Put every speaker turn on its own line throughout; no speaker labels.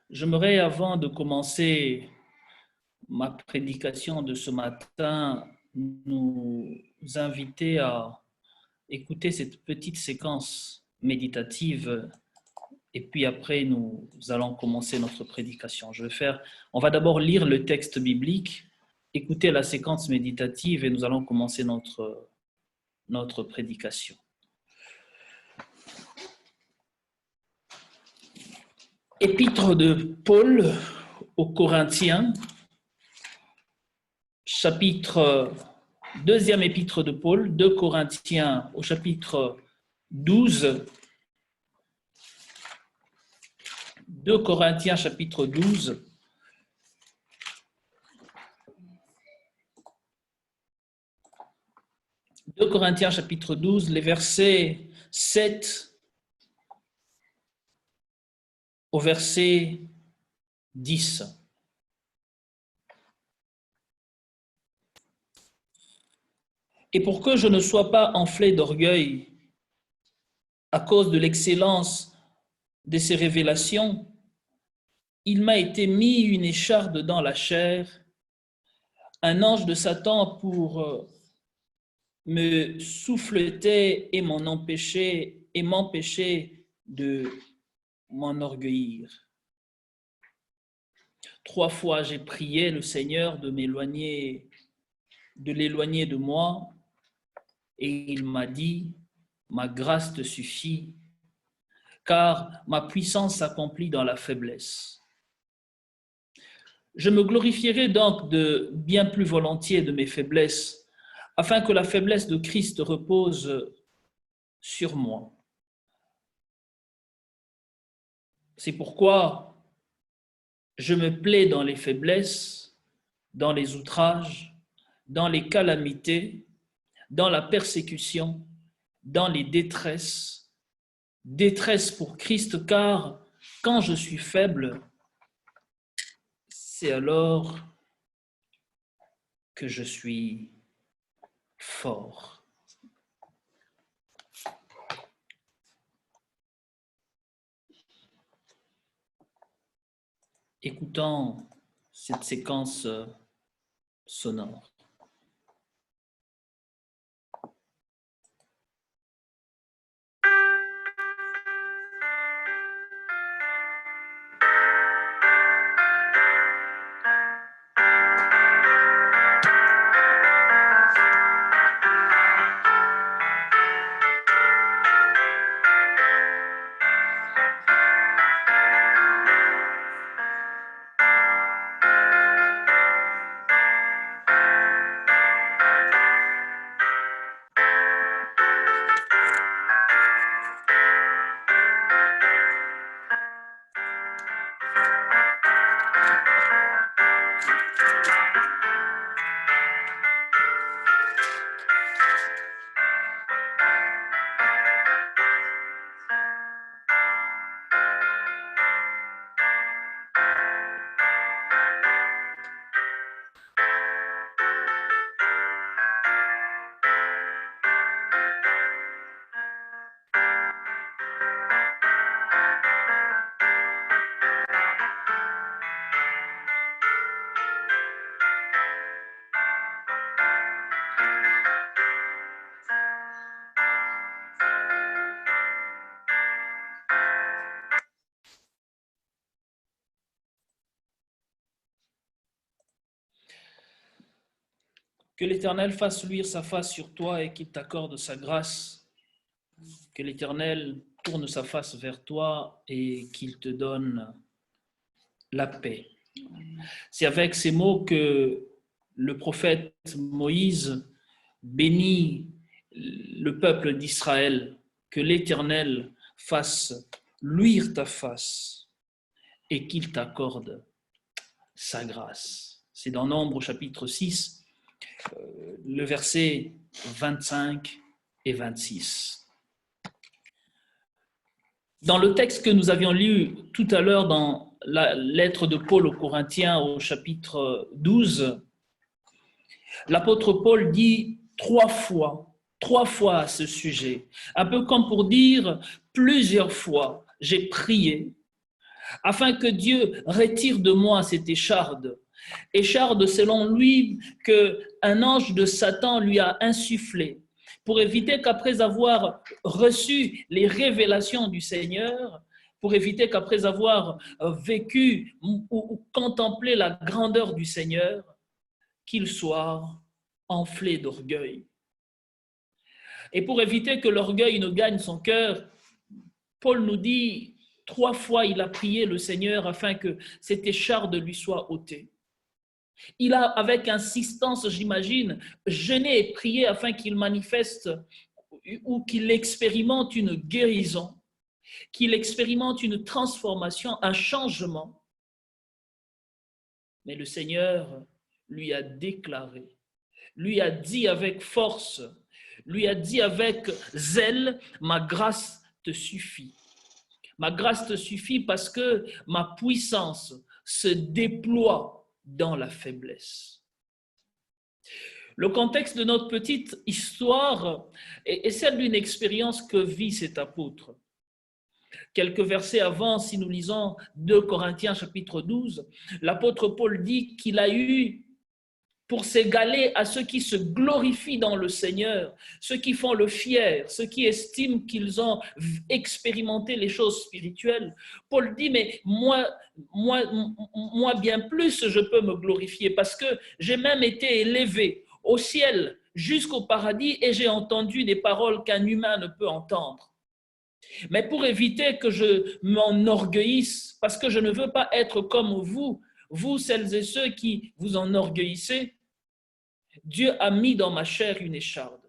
J'aimerais, avant de commencer ma prédication de ce matin, nous inviter à écouter cette petite séquence méditative et puis après nous allons commencer notre prédication. On va d'abord lire le texte biblique, écouter la séquence méditative et nous allons commencer notre prédication. Épître de Paul aux Corinthiens, deuxième épître de Paul, 2 Corinthiens au chapitre 12. 2 Corinthiens chapitre 12. « 2 Corinthiens chapitre 12, les versets 7 au verset 10. Et pour que je ne sois pas enflé d'orgueil à cause de l'excellence de ces révélations, il m'a été mis une écharde dans la chair, un ange de Satan pour me souffleter et m'empêcher de m'enorgueillir. 3 fois j'ai prié le Seigneur de l'éloigner de moi, et il m'a dit, ma grâce te suffit, car ma puissance s'accomplit dans la faiblesse. Je me glorifierai donc de bien plus volontiers de mes faiblesses, afin que la faiblesse de Christ repose sur moi. C'est pourquoi je me plais dans les faiblesses, dans les outrages, dans les calamités, dans la persécution, dans les détresses pour Christ, car quand je suis faible, c'est alors que je suis fort. Écoutons cette séquence sonore. Que l'Éternel fasse luire sa face sur toi et qu'il t'accorde sa grâce. Que l'Éternel tourne sa face vers toi et qu'il te donne la paix. C'est avec ces mots que le prophète Moïse bénit le peuple d'Israël. Que l'Éternel fasse luire ta face et qu'il t'accorde sa grâce. C'est dans Nombre chapitre 6, le verset 25 et 26. Dans le texte que nous avions lu tout à l'heure dans la lettre de Paul aux Corinthiens au chapitre 12, l'apôtre Paul dit 3 fois à ce sujet, un peu comme pour dire plusieurs fois j'ai prié afin que Dieu retire de moi cette écharde. Écharde selon lui qu'un ange de Satan lui a insufflé, pour éviter qu'après avoir reçu les révélations du Seigneur, pour éviter qu'après avoir vécu ou contemplé la grandeur du Seigneur, qu'il soit enflé d'orgueil. Et pour éviter que l'orgueil ne gagne son cœur, Paul nous dit 3 fois il a prié le Seigneur afin que cette écharde lui soit ôtée. Il a, avec insistance, j'imagine, jeûné et prié afin qu'il manifeste ou qu'il expérimente une guérison, qu'il expérimente une transformation, un changement. Mais le Seigneur lui a déclaré, lui a dit avec force, lui a dit avec zèle, ma grâce te suffit. Ma grâce te suffit parce que ma puissance se déploie dans la faiblesse. Le contexte de notre petite histoire est celle d'une expérience que vit cet apôtre. Quelques versets avant, si nous lisons 2 Corinthiens chapitre 12, l'apôtre Paul dit qu'il a eu pour s'égaler à ceux qui se glorifient dans le Seigneur, ceux qui font le fier, ceux qui estiment qu'ils ont expérimenté les choses spirituelles. Paul dit, mais moi bien plus, je peux me glorifier parce que j'ai même été élevé au ciel jusqu'au paradis et j'ai entendu des paroles qu'un humain ne peut entendre. Mais pour éviter que je m'enorgueillisse, parce que je ne veux pas être comme vous, celles et ceux qui vous enorgueillissez, Dieu a mis dans ma chair une écharde.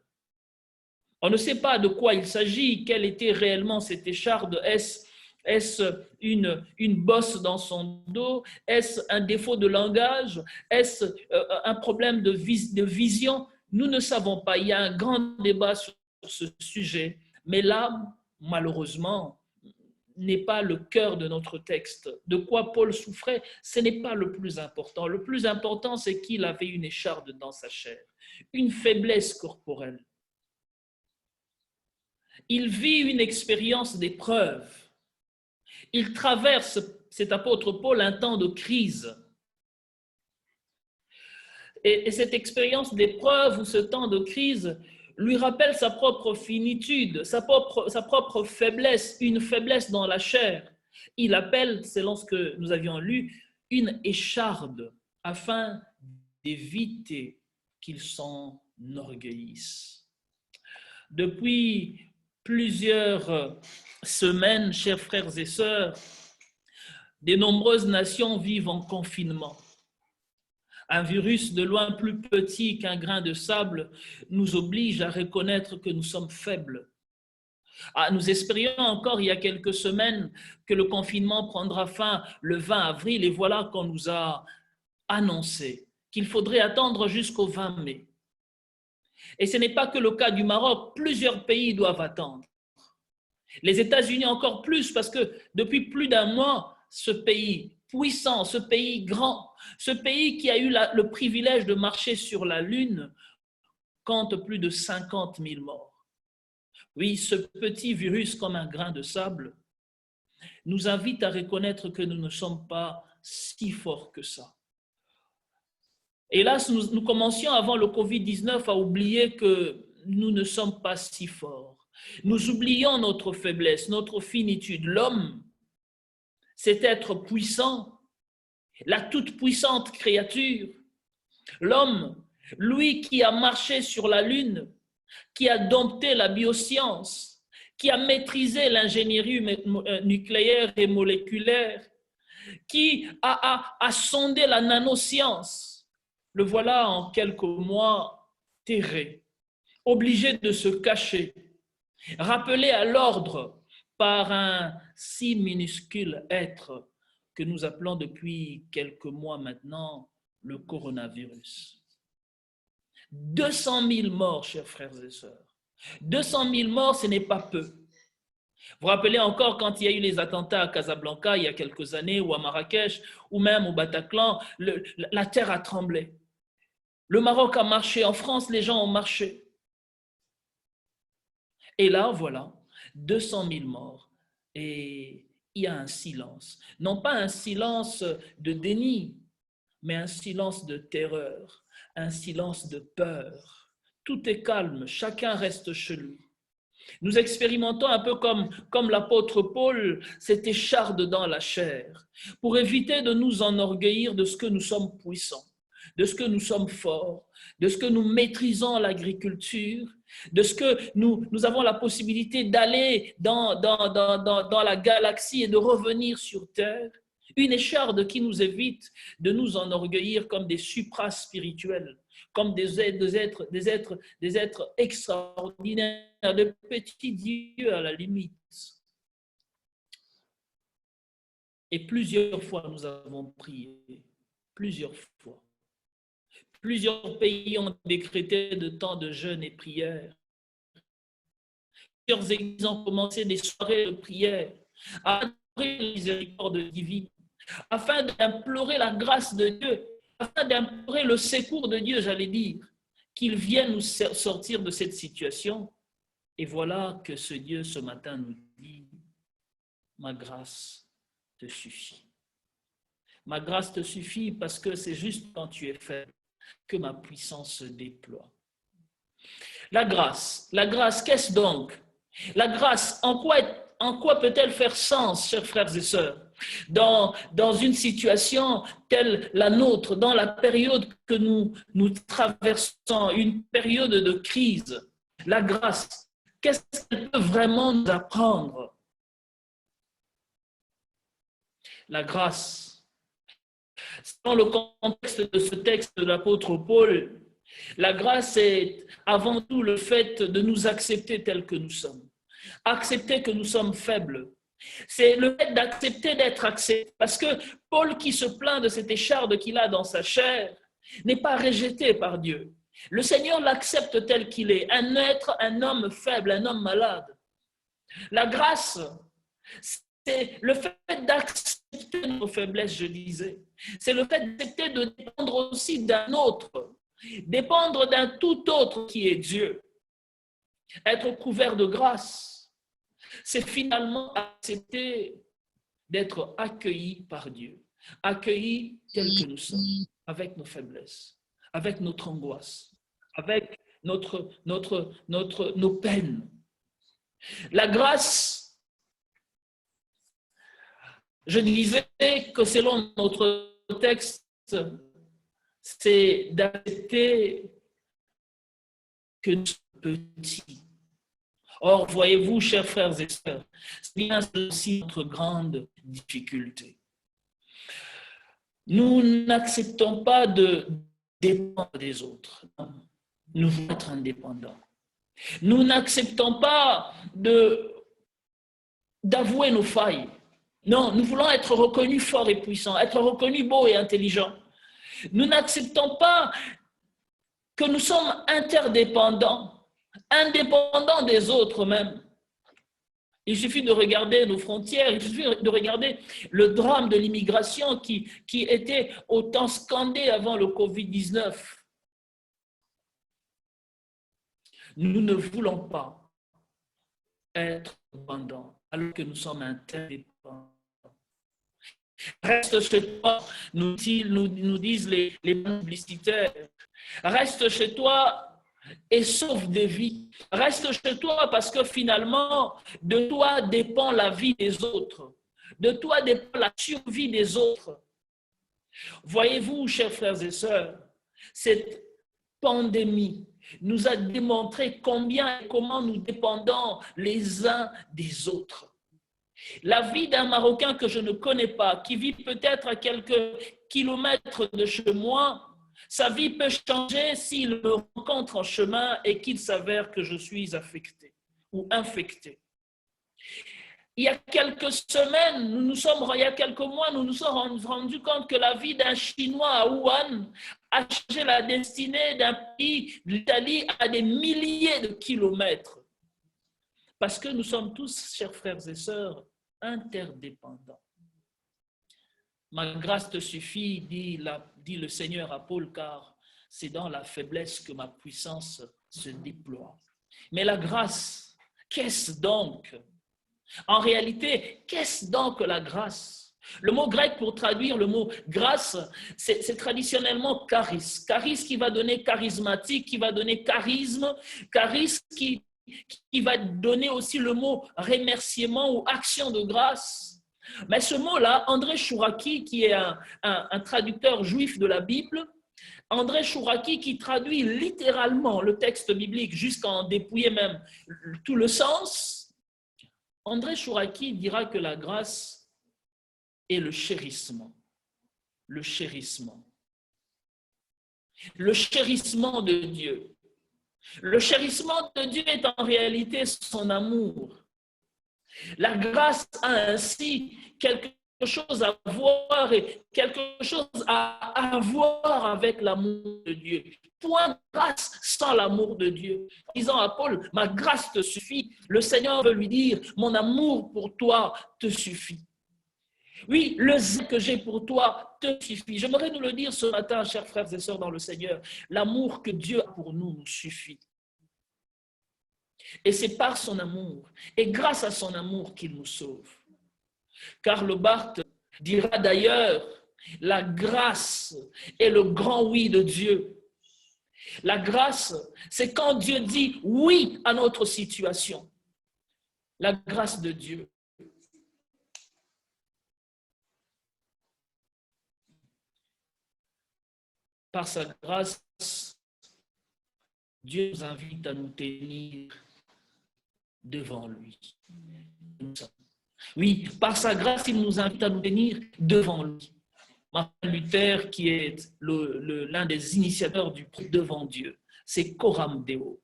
On ne sait pas de quoi il s'agit, quelle était réellement cette écharde. Est-ce une bosse dans son dos? Est-ce un défaut de langage? Est-ce un problème de vision? Nous ne savons pas. Il y a un grand débat sur ce sujet. Mais là, malheureusement, n'est pas le cœur de notre texte. De quoi Paul souffrait, ce n'est pas le plus important. Le plus important, c'est qu'il avait une écharde dans sa chair, une faiblesse corporelle. Il vit une expérience d'épreuve. Il traverse, cet apôtre Paul, un temps de crise. Et cette expérience d'épreuve ou ce temps de crise lui rappelle sa propre finitude, sa propre faiblesse, une faiblesse dans la chair. Il appelle, selon ce que nous avions lu, une écharde afin d'éviter qu'il s'enorgueillisse. Depuis plusieurs semaines, chers frères et sœurs, de nombreuses nations vivent en confinement. Un virus de loin plus petit qu'un grain de sable nous oblige à reconnaître que nous sommes faibles. Nous espérions encore il y a quelques semaines que le confinement prendra fin le 20 avril et voilà qu'on nous a annoncé qu'il faudrait attendre jusqu'au 20 mai. Et ce n'est pas que le cas du Maroc, plusieurs pays doivent attendre. Les États-Unis encore plus parce que depuis plus d'un mois, ce pays puissant, ce pays grand, ce pays qui a eu le privilège de marcher sur la Lune, compte plus de 50 000 morts. Oui, ce petit virus comme un grain de sable nous invite à reconnaître que nous ne sommes pas si forts que ça. Hélas, nous commencions avant le Covid-19 à oublier que nous ne sommes pas si forts. Nous oublions notre faiblesse, notre finitude. L'homme, c'est être puissant, la toute-puissante créature. L'homme, lui qui a marché sur la Lune, qui a dompté la bioscience, qui a maîtrisé l'ingénierie nucléaire et moléculaire, qui a sondé la nanoscience, le voilà en quelques mois terré, obligé de se cacher, rappelé à l'ordre par un si minuscule être que nous appelons depuis quelques mois maintenant le coronavirus. 200 000 morts, chers frères et sœurs. 200 000 morts, ce n'est pas peu. Vous vous rappelez encore quand il y a eu les attentats à Casablanca il y a quelques années, ou à Marrakech, ou même au Bataclan, la terre a tremblé. Le Maroc a marché, en France, les gens ont marché. Et là, voilà, 200 000 morts. Et il y a un silence. Non pas un silence de déni, mais un silence de terreur, un silence de peur. Tout est calme, chacun reste chez lui. Nous expérimentons un peu comme l'apôtre Paul cette écharde dans la chair, pour éviter de nous enorgueillir de ce que nous sommes puissants, de ce que nous sommes forts, de ce que nous maîtrisons l'agriculture, de ce que nous avons la possibilité d'aller dans la galaxie et de revenir sur Terre. Une écharde qui nous évite de nous enorgueillir comme des supraspirituels, comme des êtres extraordinaires, de petits dieux à la limite. Et plusieurs fois, nous avons prié, plusieurs fois. Plusieurs pays ont décrété de temps de jeûne et prière. Plusieurs églises ont commencé des soirées de prière à adorer la miséricorde divine, afin d'implorer la grâce de Dieu, afin d'implorer le secours de Dieu, j'allais dire, qu'il vienne nous sortir de cette situation. Et voilà que ce Dieu, ce matin, nous dit, ma grâce te suffit. Ma grâce te suffit parce que c'est juste quand tu es faible que ma puissance se déploie. La grâce, qu'est-ce donc? La grâce, en quoi peut-elle faire sens, chers frères et sœurs, dans une situation telle la nôtre, dans la période que nous traversons, une période de crise? La grâce, qu'est-ce qu'elle peut vraiment nous apprendre? La grâce, dans le contexte de ce texte de l'apôtre Paul, la grâce est avant tout le fait de nous accepter tels que nous sommes. Accepter que nous sommes faibles. C'est le fait d'accepter d'être accepté. Parce que Paul qui se plaint de cette écharde qu'il a dans sa chair n'est pas rejeté par Dieu. Le Seigneur l'accepte tel qu'il est. Un être, un homme faible, un homme malade. La grâce, c'est le fait d'accepter nos faiblesses, je disais. C'est le fait d'accepter de dépendre aussi d'un autre. Dépendre d'un tout autre qui est Dieu. Être couvert de grâce, c'est finalement accepter d'être accueilli par Dieu. Accueilli tel que nous sommes, avec nos faiblesses, avec notre angoisse, avec nos peines. La grâce, je disais que selon notre texte, c'est d'accepter que nous sommes petits. Or, voyez-vous, chers frères et sœurs, c'est bien aussi notre grande difficulté. Nous n'acceptons pas de dépendre des autres. Nous voulons être indépendants. Nous n'acceptons pas d'avouer nos failles. Non, nous voulons être reconnus forts et puissants, être reconnus beaux et intelligents. Nous n'acceptons pas que nous sommes interdépendants, indépendants des autres même. Il suffit de regarder nos frontières, il suffit de regarder le drame de l'immigration qui était autant scandé avant le Covid-19. Nous ne voulons pas être dépendants alors que nous sommes interdépendants. Reste chez toi, nous disent les publicitaires. Reste chez toi et sauve des vies. Reste chez toi parce que finalement, de toi dépend la vie des autres. De toi dépend la survie des autres. Voyez-vous, chers frères et sœurs, cette pandémie nous a démontré combien et comment nous dépendons les uns des autres. La vie d'un Marocain que je ne connais pas, qui vit peut-être à quelques kilomètres de chez moi, sa vie peut changer s'il me rencontre en chemin et qu'il s'avère que je suis affecté ou infecté. Il y a quelques semaines, il y a quelques mois, nous nous sommes rendus compte que la vie d'un Chinois à Wuhan a changé la destinée d'un pays, l'Italie, à des milliers de kilomètres. Parce que nous sommes tous, chers frères et sœurs, interdépendants. Ma grâce te suffit, dit le Seigneur à Paul, car c'est dans la faiblesse que ma puissance se déploie. Mais la grâce, qu'est-ce donc? En réalité, qu'est-ce donc la grâce? Le mot grec pour traduire le mot grâce, c'est traditionnellement charis. Charis qui va donner charismatique, qui va donner charisme, charis qui va donner aussi le mot remerciement ou action de grâce. Mais ce mot-là, André Chouraki, qui est un traducteur juif de la Bible, André Chouraki qui traduit littéralement le texte biblique jusqu'à en dépouiller même tout le sens, André Chouraki dira que la grâce est le chérissement. Le chérissement. Le chérissement de Dieu. Le chérissement de Dieu est en réalité son amour. La grâce a ainsi quelque chose à voir et quelque chose à avoir avec l'amour de Dieu. Point de grâce sans l'amour de Dieu. Disant à Paul, ma grâce te suffit. Le Seigneur veut lui dire, mon amour pour toi te suffit. Oui, le zèle que j'ai pour toi te suffit. J'aimerais nous le dire ce matin, chers frères et sœurs dans le Seigneur. L'amour que Dieu a pour nous nous suffit. Et c'est par son amour et grâce à son amour qu'il nous sauve. Karl Barth dira d'ailleurs, la grâce est le grand oui de Dieu. La grâce, c'est quand Dieu dit oui à notre situation. La grâce de Dieu. Par sa grâce, Dieu nous invite à nous tenir devant lui. Oui, par sa grâce, il nous invite à nous tenir devant lui. Martin Luther, qui est l'un des initiateurs du devant Dieu, c'est Coram Deo.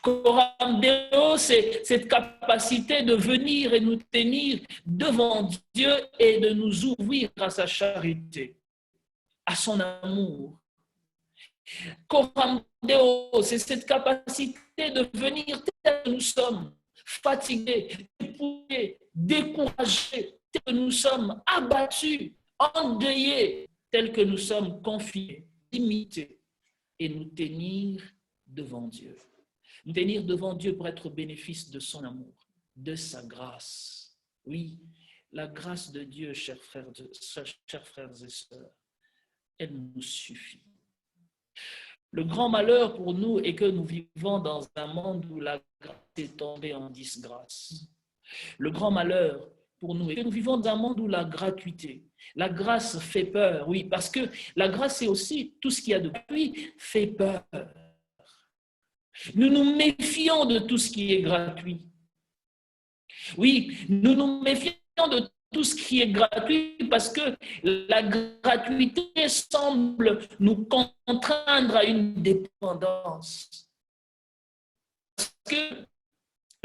Coram Deo, c'est cette capacité de venir et nous tenir devant Dieu et de nous ouvrir à sa charité, à son amour. Coram Deo, c'est cette capacité de venir tel que nous sommes, fatigués, dépouillés, découragés, tel que nous sommes, abattus, endeuillés, tels que nous sommes confiés, limités, et nous tenir devant Dieu. Nous tenir devant Dieu pour être au bénéfice de son amour, de sa grâce. Oui, la grâce de Dieu, chers frères et sœurs, elle nous suffit. Le grand malheur pour nous est que nous vivons dans un monde où la grâce est tombée en disgrâce. Le grand malheur pour nous est que nous vivons dans un monde où la gratuité, la grâce fait peur. Oui, parce que la grâce, c'est aussi tout ce qu'il y a de gratuit fait peur. Nous nous méfions de tout ce qui est gratuit. Oui, nous nous méfions de tout ce qui est gratuit parce que la gratuité semble nous contraindre à une dépendance. Parce que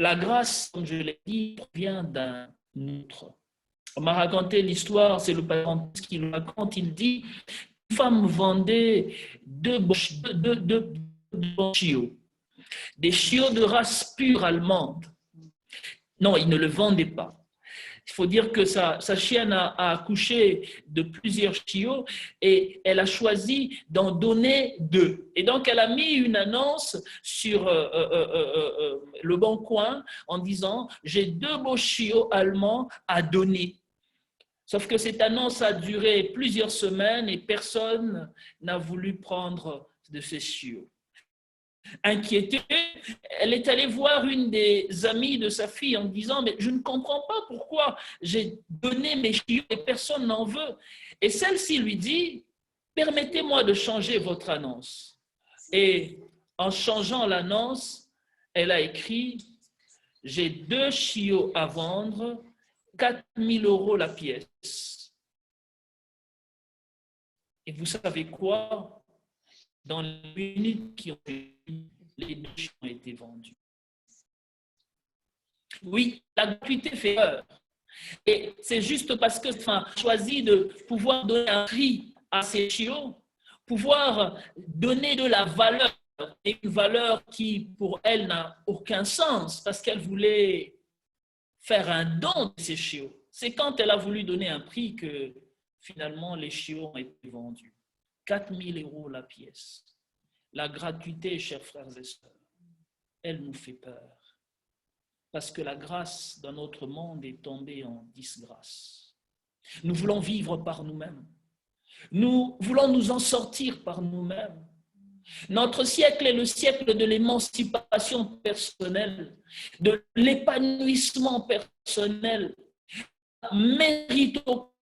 la grâce, comme je l'ai dit, provient d'un autre. On m'a raconté l'histoire, c'est le parent qui le raconte, il dit, une femme vendait deux chiots, des chiots de race pure allemande. Non, il ne le vendait pas. Il faut dire que sa chienne a accouché de plusieurs chiots et elle a choisi d'en donner 2. Et donc, elle a mis une annonce sur le Bon Coin en disant « J'ai 2 beaux chiots allemands à donner ». Sauf que cette annonce a duré plusieurs semaines et personne n'a voulu prendre de ces chiots. Inquiétée, elle est allée voir une des amies de sa fille en disant « Mais je ne comprends pas pourquoi j'ai donné mes chiots et personne n'en veut. » Et celle-ci lui dit « Permettez-moi de changer votre annonce. » Et en changeant l'annonce, elle a écrit « J'ai 2 chiots à vendre, 4 000 € la pièce. » Et vous savez quoi? Dans les minutes qui ont été, les 2 chiots ont été vendus. Oui, la gratuité fait peur. Et c'est juste parce que a choisi de pouvoir donner un prix à ces chiots, pouvoir donner de la valeur, et une valeur qui, pour elle, n'a aucun sens, parce qu'elle voulait faire un don de ces chiots. C'est quand elle a voulu donner un prix que, finalement, les chiots ont été vendus. 4 000 € la pièce. La gratuité, chers frères et sœurs, elle nous fait peur. parce que la grâce dans notre monde est tombée en disgrâce. Nous voulons vivre par nous-mêmes. Nous voulons nous en sortir par nous-mêmes. Notre siècle est le siècle de l'émancipation personnelle, de l'épanouissement personnel, de la méritocratie,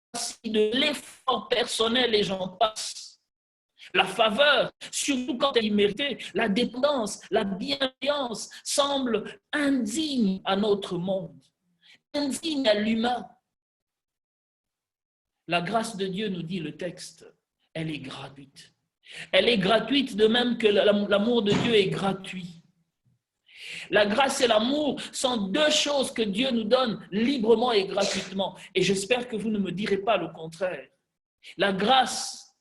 de l'effort personnel et j'en passe. La faveur, surtout quand elle est méritée, la dépendance, la bienveillance semblent indignes à notre monde, indignes à l'humain. La grâce de Dieu, nous dit le texte, elle est gratuite. Elle est gratuite de même que l'amour de Dieu est gratuit. La grâce et l'amour sont deux choses que Dieu nous donne librement et gratuitement. Et j'espère que vous ne me direz pas le contraire. La grâce,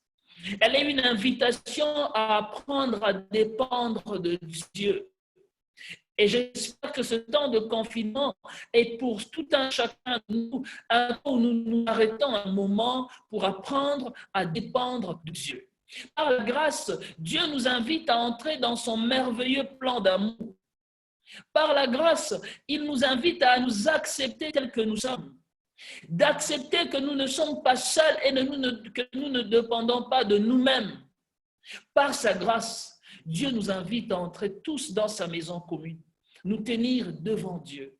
elle est une invitation à apprendre à dépendre de Dieu. Et j'espère que ce temps de confinement est pour tout un chacun de nous, un temps où nous nous arrêtons un moment pour apprendre à dépendre de Dieu. Par la grâce, Dieu nous invite à entrer dans son merveilleux plan d'amour. Par la grâce, il nous invite à nous accepter tels que nous sommes, d'accepter que nous ne sommes pas seuls et que nous ne dépendons pas de nous-mêmes. Par sa grâce, Dieu nous invite à entrer tous dans sa maison commune, nous tenir devant Dieu,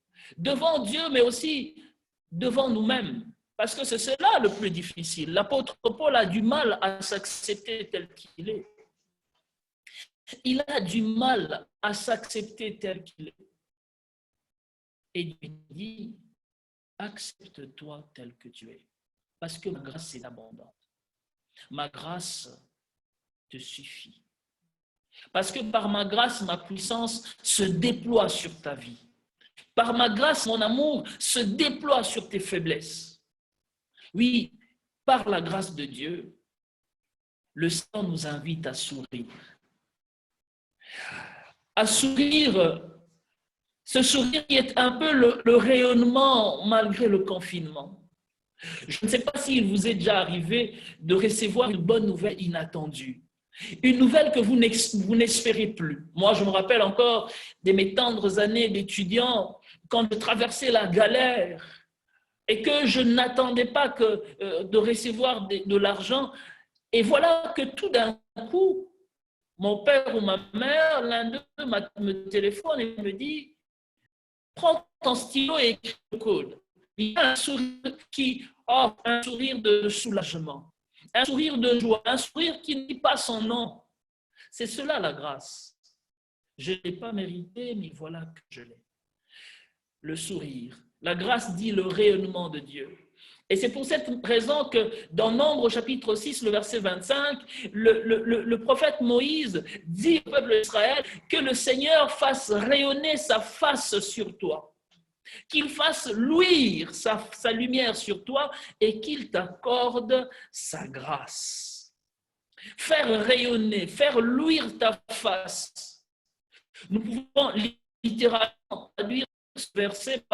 mais aussi devant nous-mêmes, parce que c'est cela le plus difficile. L'apôtre Paul a du mal à s'accepter tel qu'il est. Il a du mal à s'accepter tel qu'il est. Et Dieu dit, accepte-toi tel que tu es, parce que ma grâce est abondante. Ma grâce te suffit. Parce que par ma grâce, ma puissance se déploie sur ta vie. Par ma grâce, mon amour se déploie sur tes faiblesses. Oui, par la grâce de Dieu, le Seigneur nous invite à sourire. À sourire, ce sourire qui est un peu le rayonnement malgré le confinement. Je ne sais pas s'il vous est déjà arrivé de recevoir une bonne nouvelle inattendue. Une nouvelle que vous n'espérez plus. Moi, je me rappelle encore de mes tendres années d'étudiant, quand je traversais la galère et que je n'attendais pas de recevoir de l'argent. Et voilà que tout d'un coup, mon père ou ma mère, l'un d'eux me téléphone et me dit « Prends ton stylo et écris le code ». Il y a un sourire qui offre un sourire de soulagement. Un sourire de joie, un sourire qui ne dit pas son nom. C'est cela la grâce. Je ne l'ai pas mérité, mais voilà que je l'ai. Le sourire. La grâce dit le rayonnement de Dieu. Et c'est pour cette raison que dans Nombre chapitre 6, le verset 25, le prophète Moïse dit au peuple d'Israël que le Seigneur fasse rayonner sa face sur toi, qu'il fasse luire sa lumière sur toi et qu'il t'accorde sa grâce. Faire rayonner, faire luire ta face. Nous pouvons littéralement traduire ce verset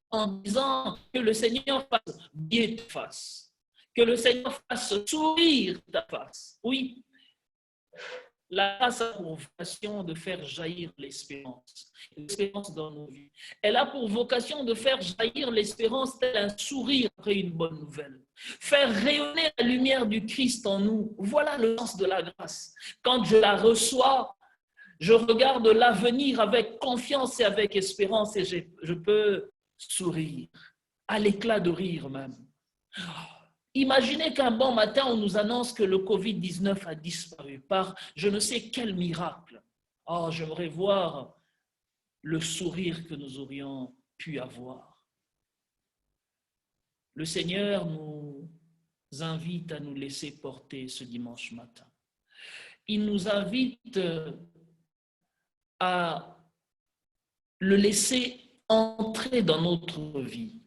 en disant que le Seigneur fasse briller ta face, que le Seigneur fasse sourire ta face. Oui, la grâce a pour vocation de faire jaillir l'espérance dans nos vies. Elle a pour vocation de faire jaillir l'espérance tel un sourire après une bonne nouvelle. Faire rayonner la lumière du Christ en nous. Voilà le sens de la grâce. Quand je la reçois, je regarde l'avenir avec confiance et avec espérance et je peux sourire, à l'éclat de rire même. Imaginez qu'un bon matin, on nous annonce que le Covid-19 a disparu par je ne sais quel miracle. Oh, j'aimerais voir le sourire que nous aurions pu avoir. Le Seigneur nous invite à nous laisser porter ce dimanche matin. Il nous invite à le laisser entrer dans notre vie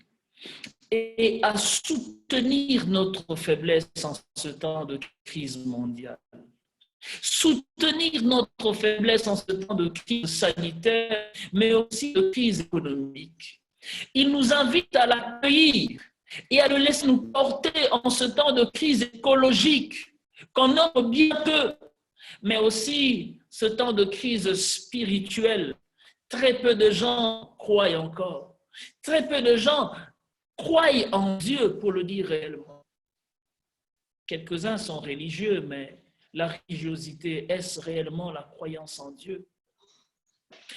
et à soutenir notre faiblesse en ce temps de crise mondiale. Soutenir notre faiblesse en ce temps de crise sanitaire, mais aussi de crise économique. Il nous invite à l'accueillir et à le laisser nous porter en ce temps de crise écologique, qu'on nomme bien peu, mais aussi ce temps de crise spirituelle Très peu de gens croient encore. Très peu de gens croient en Dieu, pour le dire réellement. Quelques-uns sont religieux, mais la religiosité, est-ce réellement la croyance en Dieu?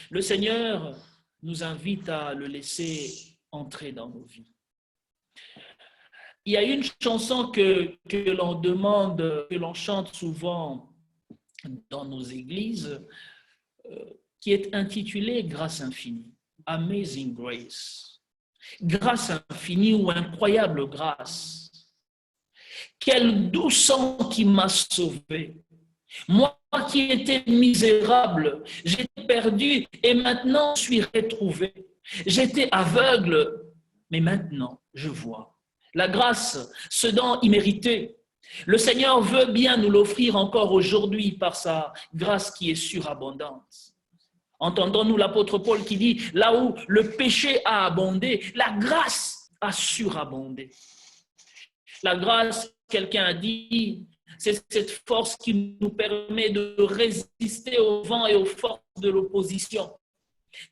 Le Seigneur nous invite à le laisser entrer dans nos vies. Il y a une chanson que l'on demande, que l'on chante souvent dans nos églises, qui est intitulée Grâce infinie, Amazing Grace. Grâce infinie ou incroyable grâce. Quel doux sang qui m'a sauvé. Moi qui étais misérable, j'étais perdu et maintenant je suis retrouvé. J'étais aveugle, mais maintenant je vois. La grâce, ce don immérité, le Seigneur veut bien nous l'offrir encore aujourd'hui par sa grâce qui est surabondante. Entendons-nous l'apôtre Paul qui dit, là où le péché a abondé, la grâce a surabondé. La grâce, quelqu'un a dit, c'est cette force qui nous permet de résister au vent et aux forces de l'opposition.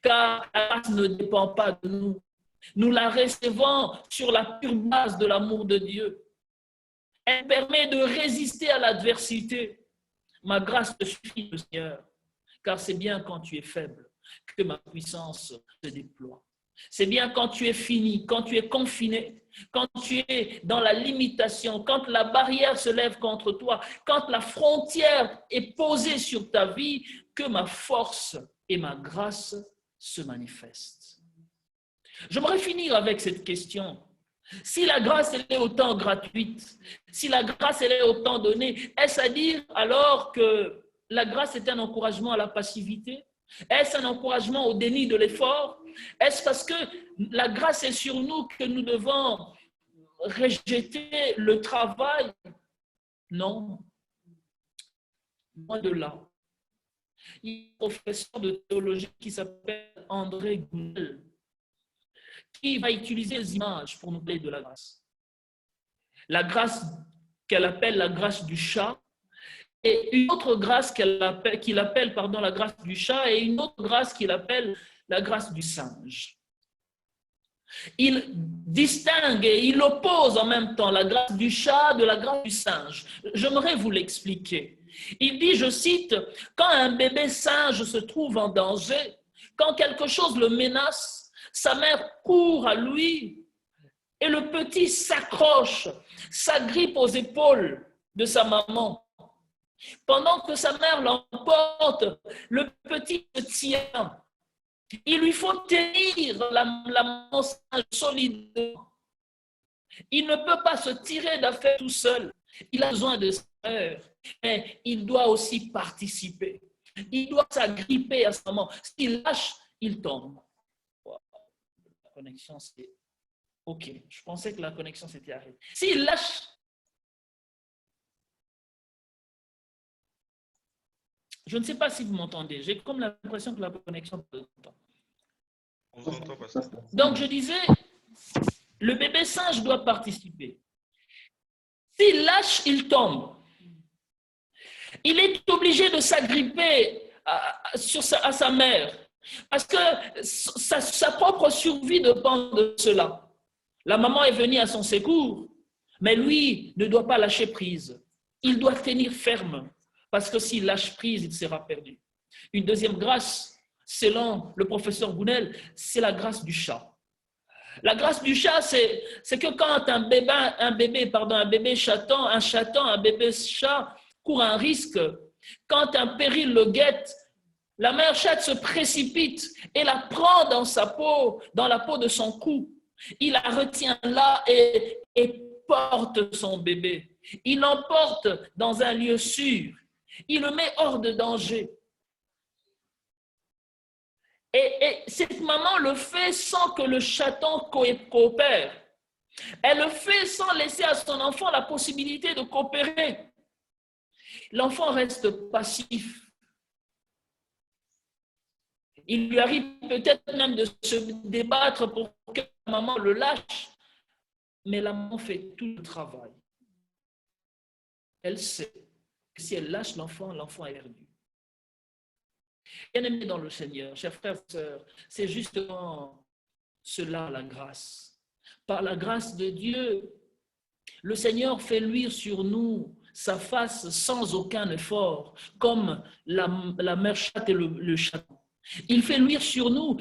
Car la grâce ne dépend pas de nous. Nous la recevons sur la pure base de l'amour de Dieu. Elle permet de résister à l'adversité. Ma grâce te suffit, Seigneur, car c'est bien quand tu es faible que ma puissance se déploie. C'est bien quand tu es fini, quand tu es confiné, quand tu es dans la limitation, quand la barrière se lève contre toi, quand la frontière est posée sur ta vie, que ma force et ma grâce se manifestent. J'aimerais finir avec cette question. Si la grâce elle est autant gratuite, si la grâce elle est autant donnée, est-ce à dire alors que la grâce est un encouragement à la passivité? Est-ce un encouragement au déni de l'effort? Est-ce parce que la grâce est sur nous que nous devons rejeter le travail? Non, loin de là. Il y a un professeur de théologie qui s'appelle André Gounel, qui va utiliser les images pour nous parler de la grâce. La grâce qu'elle appelle la grâce du chat, et une autre grâce qu'il appelle la grâce du chat, et une autre grâce qu'il appelle la grâce du singe. Il distingue et il oppose en même temps la grâce du chat de la grâce du singe. J'aimerais vous l'expliquer. Il dit, je cite, « Quand un bébé singe se trouve en danger, quand quelque chose le menace, sa mère court à lui et le petit s'accroche, s'agrippe aux épaules de sa maman. Pendant que sa mère l'emporte, le petit se tient. Il lui faut tenir la maman solidement. Il ne peut pas se tirer d'affaire tout seul. Il a besoin de sa mère, mais il doit aussi participer. Il doit s'agripper à sa maman. S'il lâche, il tombe. La connexion, c'est OK. Je pensais que la connexion s'était arrêtée. S'il lâche, je ne sais pas si vous m'entendez. J'ai comme l'impression que la connexion peut pas.
On vous entend, pasteur.
Donc, je disais, le bébé singe doit participer. S'il lâche, il tombe. Il est obligé de s'agripper à sa mère parce que sa propre survie dépend de cela. La maman est venue à son secours, mais lui ne doit pas lâcher prise. Il doit tenir ferme parce que s'il lâche prise, il sera perdu. Une deuxième grâce, selon le professeur Gounel, c'est la grâce du chat. La grâce du chat, c'est que quand un bébé chaton, un bébé chat court un risque, quand un péril le guette, la mère chatte se précipite et la prend dans sa peau, dans la peau de son cou. Il la retient là et porte son bébé. Il l'emporte dans un lieu sûr. Il le met hors de danger. Et cette maman le fait sans que le chaton coopère. Elle le fait sans laisser à son enfant la possibilité de coopérer. L'enfant reste passif. Il lui arrive peut-être même de se débattre pour que la maman le lâche, mais la maman fait tout le travail. Elle sait que si elle lâche l'enfant, l'enfant est perdu. Bien-aimés dans le Seigneur, chers frères et sœurs, c'est justement cela la grâce. Par la grâce de Dieu, le Seigneur fait luire sur nous sa face sans aucun effort, comme la mère chatte et le chaton. Il fait luire sur nous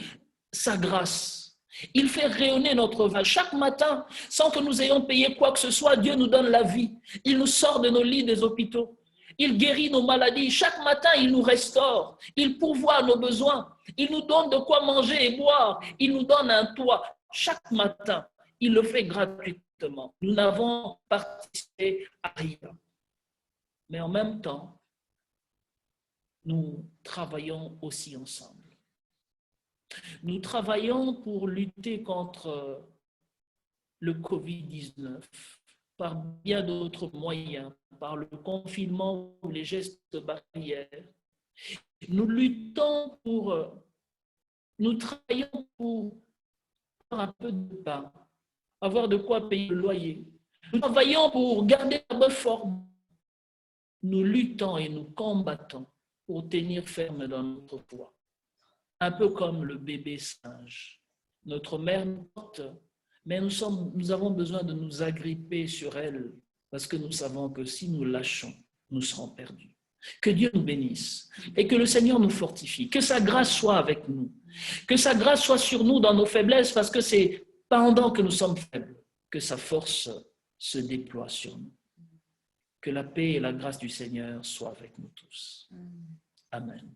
sa grâce. Il fait rayonner notre vie. Chaque matin, sans que nous ayons payé quoi que ce soit, Dieu nous donne la vie. Il nous sort de nos lits des hôpitaux. Il guérit nos maladies. Chaque matin, il nous restaure. Il pourvoit à nos besoins. Il nous donne de quoi manger et boire. Il nous donne un toit. Chaque matin, il le fait gratuitement. Nous n'avons participé à rien. Mais en même temps, nous travaillons aussi ensemble. Nous travaillons pour lutter contre le Covid-19 par bien d'autres moyens, par le confinement ou les gestes barrières. Nous luttons nous travaillons pour avoir un peu de pain, avoir de quoi payer le loyer. Nous travaillons pour garder la bonne forme. Nous luttons et nous combattons pour tenir ferme dans notre foi. Un peu comme le bébé singe. Notre mère nous porte, mais nous avons besoin de nous agripper sur elle parce que nous savons que si nous lâchons, nous serons perdus. Que Dieu nous bénisse et que le Seigneur nous fortifie. Que sa grâce soit avec nous. Que sa grâce soit sur nous dans nos faiblesses parce que c'est pendant que nous sommes faibles que sa force se déploie sur nous. Que la paix et la grâce du Seigneur soient avec nous tous. Amen.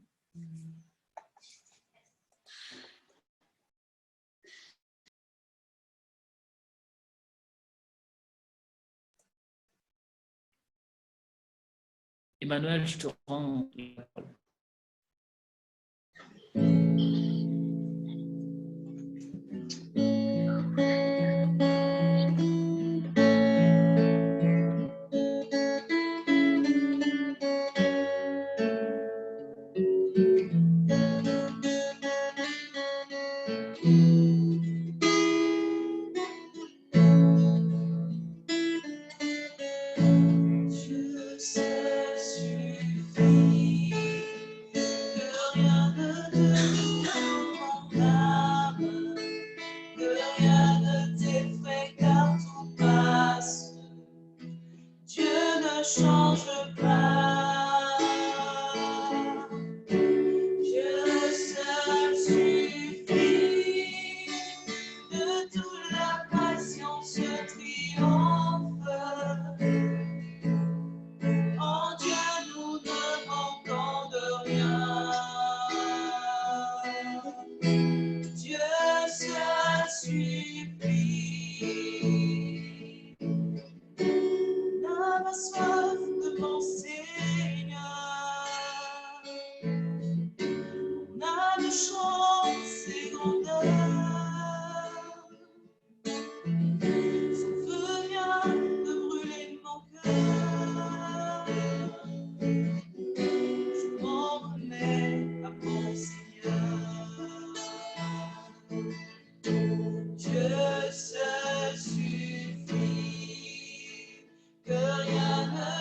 Emmanuel, je te rends la parole.
Dieu se suffit, que rien ne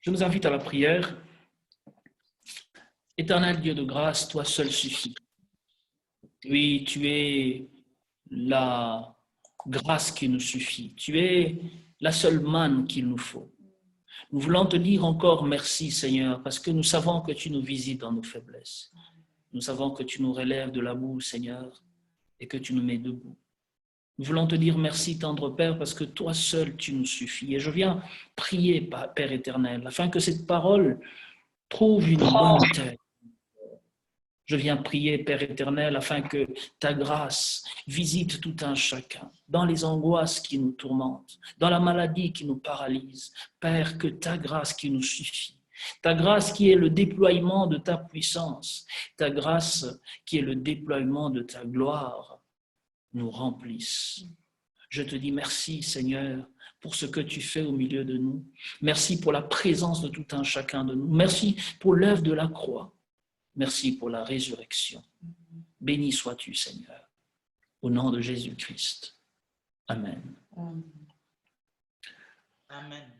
Je nous invite à la prière. Éternel Dieu de grâce, toi seul suffis. Oui, tu es la grâce qui nous suffit. Tu es la seule manne qu'il nous faut. Nous voulons te dire encore merci, Seigneur, parce que nous savons que tu nous visites dans nos faiblesses. Nous savons que tu nous relèves de la boue, Seigneur, et que tu nous mets debout. Nous voulons te dire merci, tendre Père, parce que toi seul, tu nous suffis. Et je viens prier, Père éternel, afin que cette parole trouve une bonne terre. Je viens prier, Père éternel, afin que ta grâce visite tout un chacun, dans les angoisses qui nous tourmentent, dans la maladie qui nous paralyse. Père, que ta grâce qui nous suffit, ta grâce qui est le déploiement de ta puissance, ta grâce qui est le déploiement de ta gloire, nous remplisse. Je te dis merci, Seigneur, pour ce que tu fais au milieu de nous. Merci pour la présence de tout un chacun de nous. Merci pour l'œuvre de la croix. Merci pour la résurrection. Béni sois-tu, Seigneur. Au nom de Jésus-Christ. Amen.
Amen.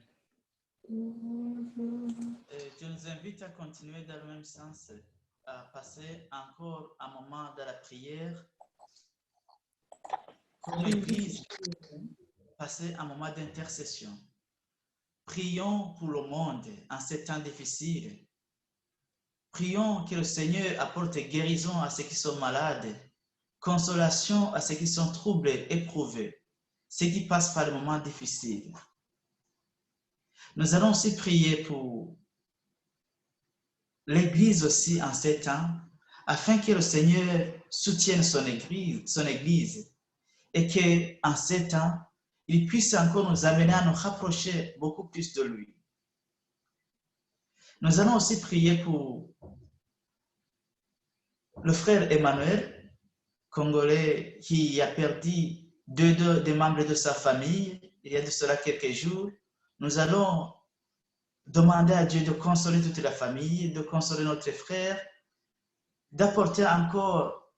Je nous invite à continuer dans le même sens, à passer encore un moment de la prière. Comme Église, passer un moment d'intercession. Prions pour le monde en ces temps difficiles. Prions que le Seigneur apporte guérison à ceux qui sont malades, consolation à ceux qui sont troublés, éprouvés, ceux qui passent par des moments difficiles. Nous allons aussi prier pour l'Église aussi en ces temps, afin que le Seigneur soutienne son Église et qu'en ces temps, il puisse encore nous amener à nous rapprocher beaucoup plus de lui. Nous allons aussi prier pour le frère Emmanuel, congolais, qui a perdu deux des membres de sa famille il y a de cela quelques jours. Nous allons demander à Dieu de consoler toute la famille, de consoler notre frère, d'apporter encore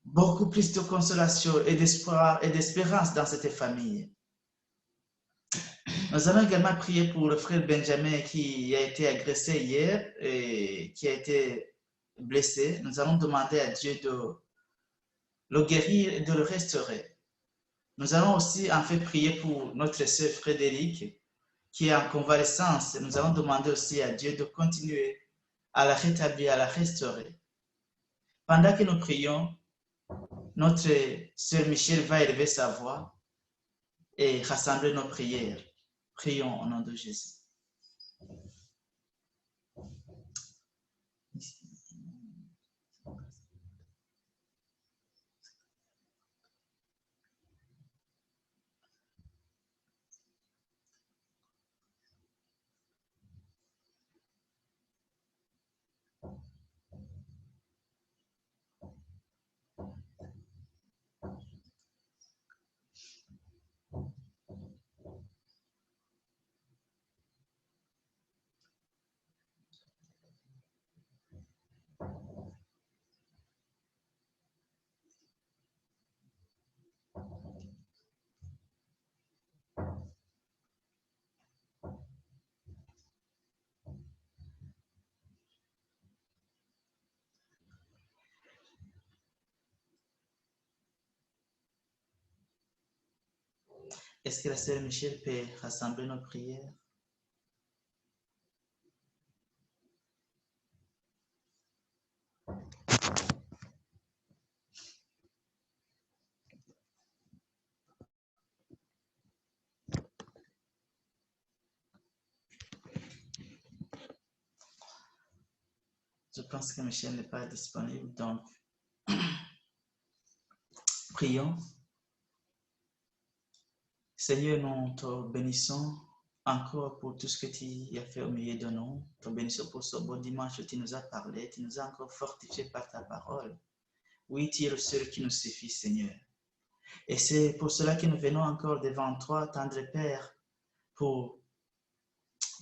beaucoup plus de consolation et d'espoir et d'espérance dans cette famille. Nous allons également prier pour le frère Benjamin qui a été agressé hier et qui a été blessé. Nous allons demander à Dieu de le guérir et de le restaurer. Nous allons aussi en fait prier pour notre sœur Frédéric qui est en convalescence. Nous allons demander aussi à Dieu de continuer à la rétablir, à la restaurer. Pendant que nous prions, notre sœur Michel va élever sa voix et rassembler nos prières. Prions au nom de Jésus. Est-ce que la sœur Michel peut rassembler nos prières? Je pense que Michel n'est pas disponible, donc prions. Seigneur, nous te bénissons encore pour tout ce que tu as fait au milieu de nous. Te bénissons pour ce bon dimanche où tu nous as parlé, tu nous as encore fortifié par ta parole. Oui, tu es le seul qui nous suffit, Seigneur. Et c'est pour cela que nous venons encore devant toi, tendre Père, pour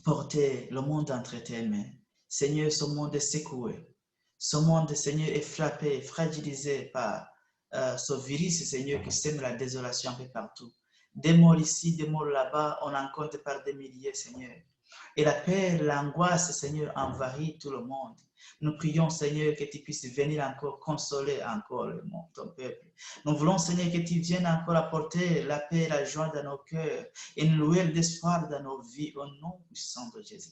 porter le monde entre tes mains. Seigneur, ce monde est secoué. Ce monde, Seigneur, est frappé, fragilisé par ce virus, Seigneur, qui sème la désolation un peu partout. Des morts ici, des morts là-bas, on en compte par des milliers, Seigneur. Et la peur, l'angoisse, Seigneur, envahit tout le monde. Nous prions, Seigneur, que tu puisses venir encore consoler encore ton peuple. Nous voulons, Seigneur, que tu viennes encore apporter la paix et la joie dans nos cœurs et une lueur d'espoir dans nos vies au nom puissant de Jésus.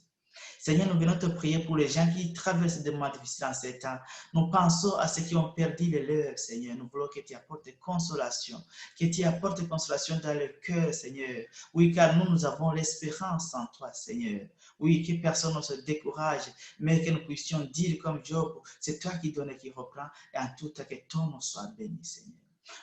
Seigneur, nous venons te prier pour les gens qui traversent des moments difficiles en ces temps. Nous pensons à ceux qui ont perdu les leurs, Seigneur. Nous voulons que tu apportes consolation, que tu apportes consolation dans le cœur, Seigneur. Oui, car nous avons l'espérance en toi, Seigneur. Oui, que personne ne se décourage, mais que nous puissions dire comme Job, c'est toi qui donnes et qui reprends, et en tout cas que ton nom soit béni, Seigneur.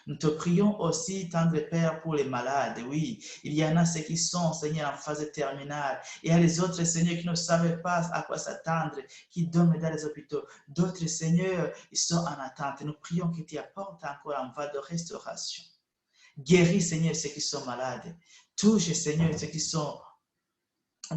Nous te prions aussi, tendre Père, pour les malades. Oui, il y en a ceux qui sont, Seigneur, en phase terminale. Il y a les autres, Seigneur, qui ne savent pas à quoi s'attendre, qui dorment dans les hôpitaux. D'autres, Seigneur, ils sont en attente. Nous prions que tu apportes encore un vent de restauration. Guéris, Seigneur, ceux qui sont malades. Touche, Seigneur, ceux qui sont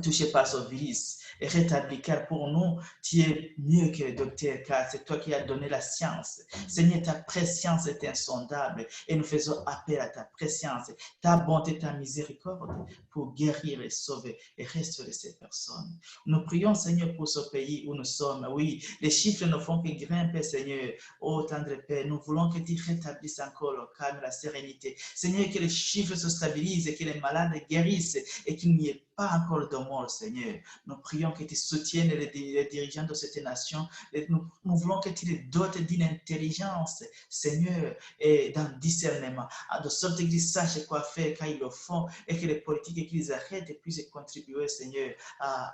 touché par ce virus et rétabli, car pour nous, tu es mieux que le docteur, car c'est toi qui as donné la science. Seigneur, ta préscience est insondable et nous faisons appel à ta préscience, ta bonté, ta miséricorde pour guérir et sauver et restaurer ces personnes. Nous prions, Seigneur, pour ce pays où nous sommes. Oui, les chiffres ne font que grimper, Seigneur. Oh, tendre Père, nous voulons que tu rétablisses encore le calme, la sérénité. Seigneur, que les chiffres se stabilisent et que les malades guérissent et qu'il n'y ait pas encore de mort, Seigneur. Nous prions que tu soutiennes les dirigeants de cette nation. Nous voulons que tu les dotes d'une intelligence, Seigneur, et d'un discernement, de sorte qu'ils sachent quoi faire quand ils le font et que les politiques qu'ils arrêtent puissent contribuer, Seigneur,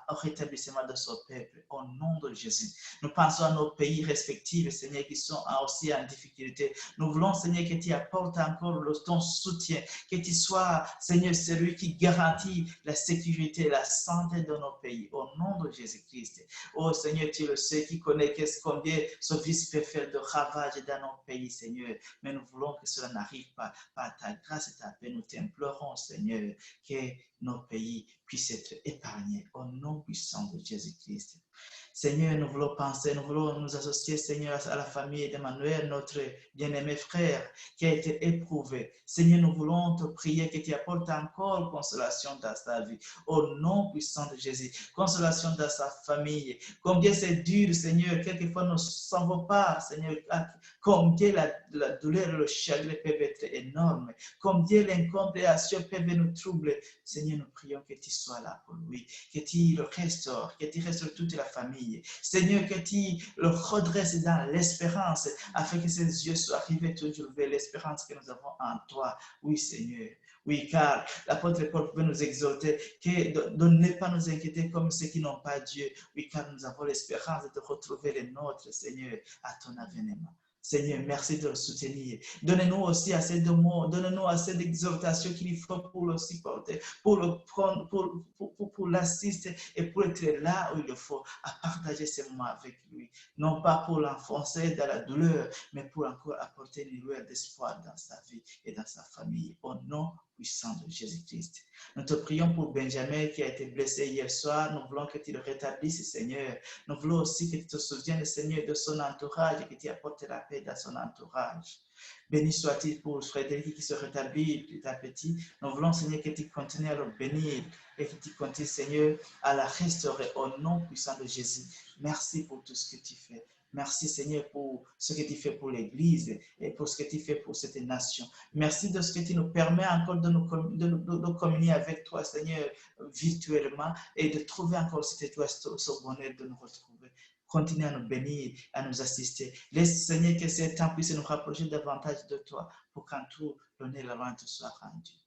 au rétablissement de ce peuple. Au nom de Jésus. Nous pensons à nos pays respectifs, Seigneur, qui sont aussi en difficulté. Nous voulons, Seigneur, que tu apportes encore ton soutien, que tu sois, Seigneur, celui qui garantit la sécurité, la santé de nos pays, au nom de Jésus-Christ. Oh Seigneur, tu le sais, qui connaît combien ce vice peut faire de ravages dans nos pays, Seigneur. Mais nous voulons que cela n'arrive pas. Par ta grâce et ta paix, nous t'implorons, Seigneur, que nos pays puissent être épargnés, au nom puissant de Jésus-Christ. Seigneur, nous voulons penser, nous voulons nous associer, Seigneur, à la famille d'Emmanuel, notre bien-aimé frère, qui a été éprouvé. Seigneur, nous voulons te prier que tu apportes encore consolation dans sa vie, au nom puissant de Jésus. Consolation dans sa famille. Combien c'est dur, Seigneur, quelquefois nous ne savons pas, Seigneur, combien la douleur et le chagrin peuvent être énormes, combien l'incompréhension peut nous troubler. Seigneur, nous prions que tu sois là pour lui, que tu le restaures, que tu restaures toute la famille. Seigneur, que tu le redresses dans l'espérance, afin que ses yeux soient rivés toujours vers l'espérance que nous avons en toi. Oui, Seigneur. Oui, car l'apôtre Paul pouvait nous exhorter de ne pas nous inquiéter comme ceux qui n'ont pas Dieu. Oui, car nous avons l'espérance de retrouver les nôtres, Seigneur, à ton avènement. Seigneur, merci de le soutenir. Donnez-nous aussi assez de mots, donnez-nous assez d'exhortations qu'il faut pour le supporter, pour le prendre, pour l'assister et pour être là où il le faut, à partager ces moments avec lui. Non pas pour l'enfoncer dans la douleur, mais pour encore apporter une lueur d'espoir dans sa vie et dans sa famille. Au nom puissant de Jésus-Christ. Nous te prions pour Benjamin qui a été blessé hier soir. Nous voulons que tu le rétablisses, Seigneur. Nous voulons aussi que tu te souviennes, Seigneur, de son entourage et que tu apportes la paix dans son entourage. Béni soit-il pour Frédéric qui se rétablit petit à petit. Nous voulons, Seigneur, que tu continues à le bénir et que tu continues, Seigneur, à la restaurer au nom puissant de Jésus. Merci pour tout ce que tu fais. Merci, Seigneur, pour ce que tu fais pour l'Église et pour ce que tu fais pour cette nation. Merci de ce que tu nous permets encore de communier avec toi, Seigneur, virtuellement et de trouver encore cette joie, ce bonheur de nous retrouver. Continue à nous bénir, à nous assister. Laisse, Seigneur, que ce temps puisse nous rapprocher davantage de toi pour qu'en tout, l'honneur et la louange te soient rendus.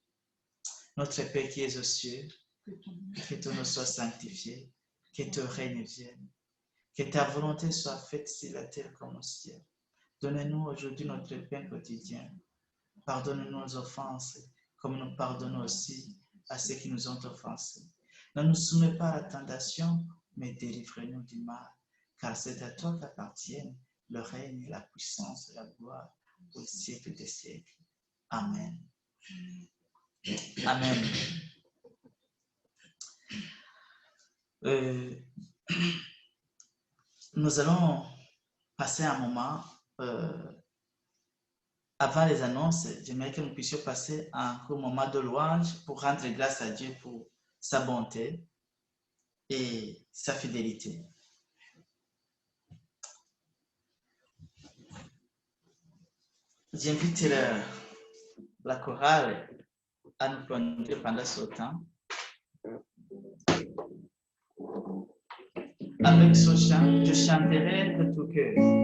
Notre Père qui es aux cieux, que ton nom soit sanctifié, que ton règne vienne. Que ta volonté soit faite sur la terre comme au ciel. Donne-nous aujourd'hui notre pain quotidien. Pardonne-nous nos offenses, comme nous pardonnons aussi à ceux qui nous ont offensés. Ne nous soumets pas à la tentation, mais délivre-nous du mal, car c'est à toi qu'appartiennent le règne, la puissance et la gloire au siècle des siècles. Amen. Amen. Nous allons passer un moment avant les annonces, j'aimerais que nous puissions passer un court moment de louange pour rendre grâce à Dieu pour sa bonté et sa fidélité. J'invite la chorale à nous plonger pendant ce temps. Avec ce chant, je chanterai de tout cœur.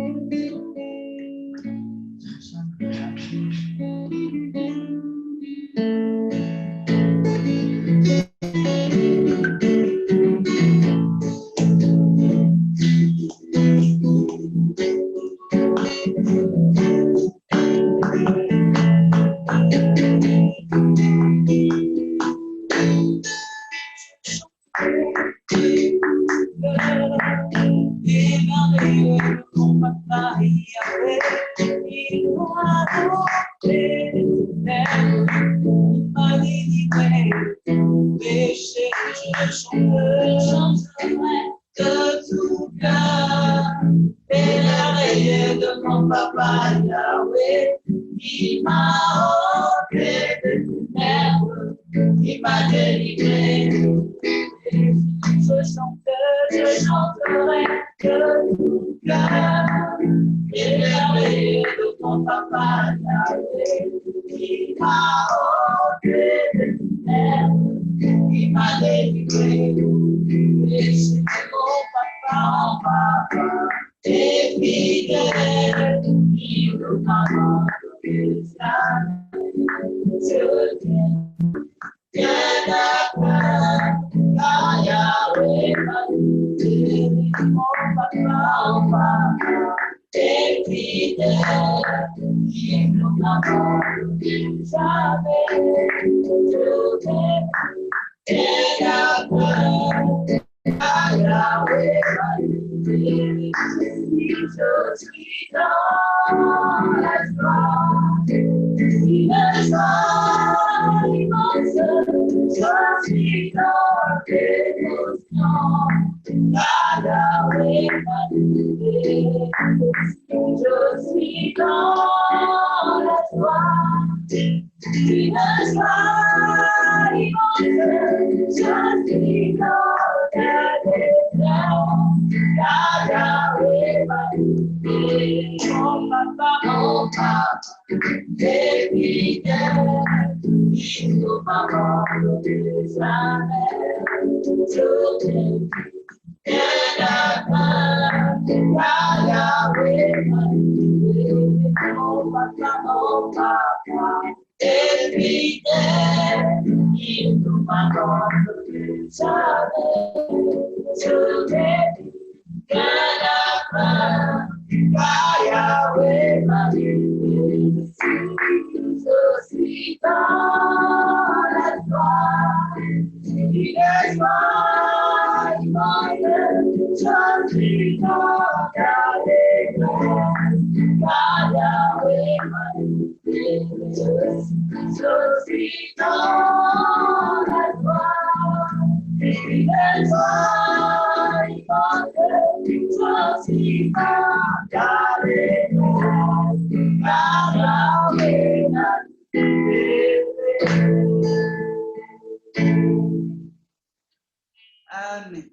Amen.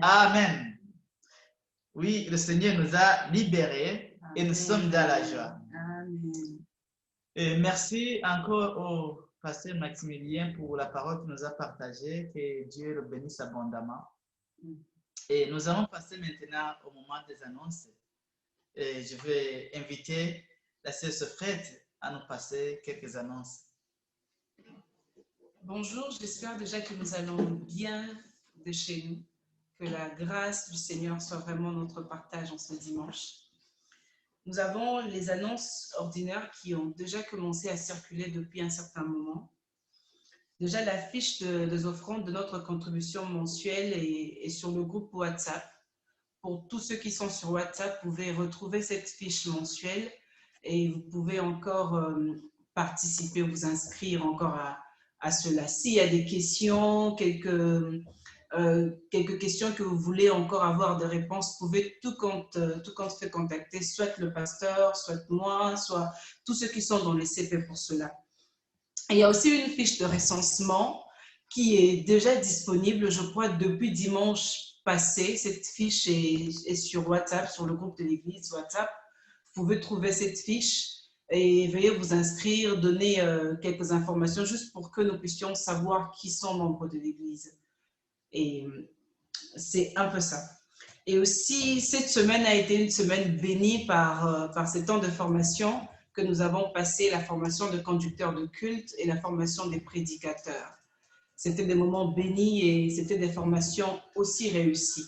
Amen. Oui, le Seigneur nous a libérés et nous sommes dans la joie.
Amen.
Et merci encore au pasteur Maximilien pour la parole qu'il nous a partagée. Que Dieu le bénisse abondamment. Et nous allons passer maintenant au moment des annonces. Et je vais inviter la sœur Fred à nous passer quelques annonces.
Bonjour, j'espère déjà que nous allons bien de chez nous, que la grâce du Seigneur soit vraiment notre partage en ce dimanche. Nous avons les annonces ordinaires qui ont déjà commencé à circuler depuis un certain moment. Déjà, la fiche des offrandes de notre contribution mensuelle est sur le groupe WhatsApp. Pour tous ceux qui sont sur WhatsApp, vous pouvez retrouver cette fiche mensuelle et vous pouvez encore participer, vous inscrire encore à cela. S'il y a des questions, quelques quelques questions que vous voulez encore avoir des réponses, vous pouvez tout compte fait contacter soit le pasteur, soit moi, soit tous ceux qui sont dans les CP pour cela. Et il y a aussi une fiche de recensement qui est déjà disponible, je crois, depuis dimanche passé. Cette fiche est sur WhatsApp, sur le groupe de l'église WhatsApp. Vous pouvez trouver cette fiche et veuillez vous inscrire, donner quelques informations juste pour que nous puissions savoir qui sont membres de l'église. Et c'est un peu ça. Et aussi, cette semaine a été une semaine bénie par ces temps de formation que nous avons passé, la formation de conducteurs de culte et la formation des prédicateurs. C'était des moments bénis et c'était des formations aussi réussies.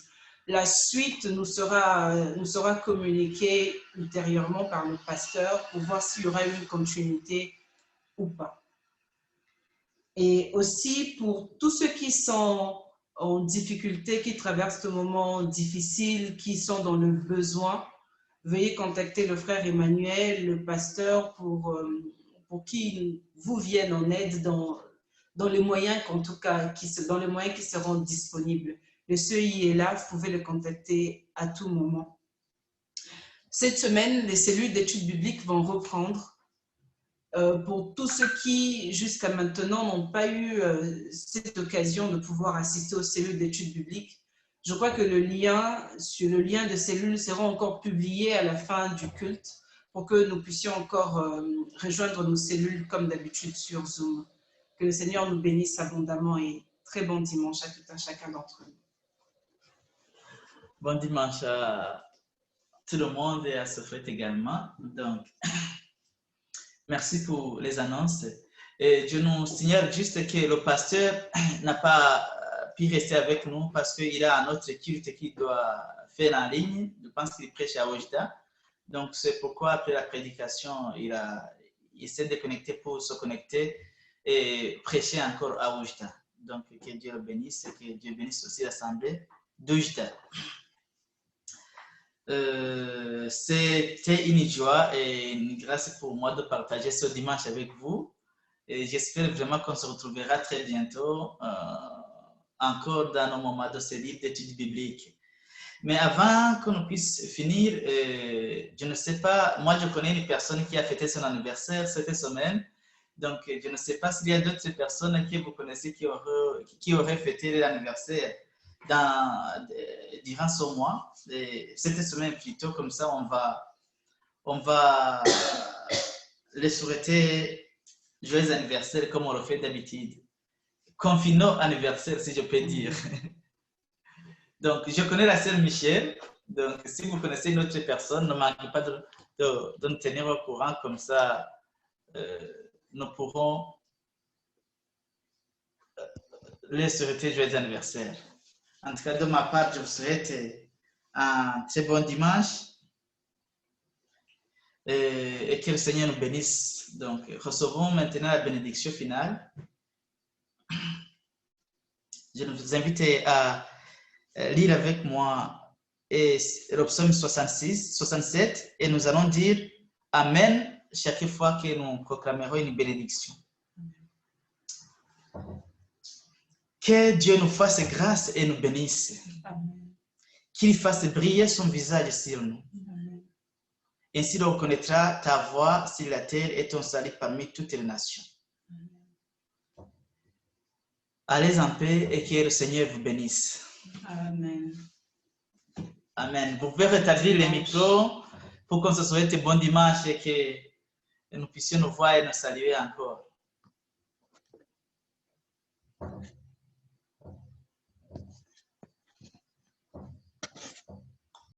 La suite nous sera communiquée ultérieurement par le pasteur pour voir s'il y aura une continuité ou pas. Et aussi pour tous ceux qui sont en difficulté, qui traversent ce moment difficile, qui sont dans le besoin, veuillez contacter le frère Emmanuel, le pasteur, pour qu'il vous vienne en aide dans les moyens dans les moyens qui seront disponibles. Le CEI est là, vous pouvez le contacter à tout moment. Cette semaine, les cellules d'études bibliques vont reprendre. Pour tous ceux qui, jusqu'à maintenant, n'ont pas eu cette occasion de pouvoir assister aux cellules d'études bibliques, je crois que le lien de cellules sera encore publié à la fin du culte pour que nous puissions encore rejoindre nos cellules comme d'habitude sur Zoom. Que le Seigneur nous bénisse abondamment et très bon dimanche à tout un chacun d'entre nous.
Bon dimanche à tout le monde et à Sofrette également. Donc, merci pour les annonces. Et je nous signale juste que le pasteur n'a pas pu rester avec nous parce qu'il a un autre culte qu'il doit faire en ligne. Je pense qu'il prêche à Ojda. Donc, c'est pourquoi après la prédication, il s'est déconnecté pour se connecter et prêcher encore à Ojda. Donc, que Dieu le bénisse et que Dieu bénisse aussi l'assemblée d'Ojda. C'était une joie et une grâce pour moi de partager ce dimanche avec vous. Et j'espère vraiment qu'on se retrouvera très bientôt encore dans nos moments de ces livres d'études bibliques. Mais avant qu'on puisse finir, je ne sais pas, moi je connais une personne qui a fêté son anniversaire cette semaine. Donc, je ne sais pas s'il y a d'autres personnes que vous connaissez qui auraient fêté l'anniversaire durant ce mois. Cette semaine plutôt, comme ça, on va les souhaiter joyeux anniversaire comme on le fait d'habitude. Confinant anniversaire, si je peux dire. Donc, je connais la sœur Michel. Donc, si vous connaissez une autre personne, ne manquez pas de nous tenir au courant. Comme ça, nous pourrons les souhaiter joyeux anniversaire. En tout cas, de ma part, je vous souhaite un très bon dimanche et que le Seigneur nous bénisse. Donc, recevons maintenant la bénédiction finale. Je vous invite à lire avec moi le psaume 67 et nous allons dire Amen chaque fois que nous proclamerons une bénédiction. Que Dieu nous fasse grâce et nous bénisse. Qu'il fasse briller son visage sur nous. Ainsi, on reconnaîtra ta voix sur la terre et ton salut parmi toutes les nations. Allez en paix et que le Seigneur vous bénisse.
Amen.
Amen. Vous pouvez rétablir les micros pour qu'on se souhaite bon dimanche et que nous puissions nous voir et nous saluer encore.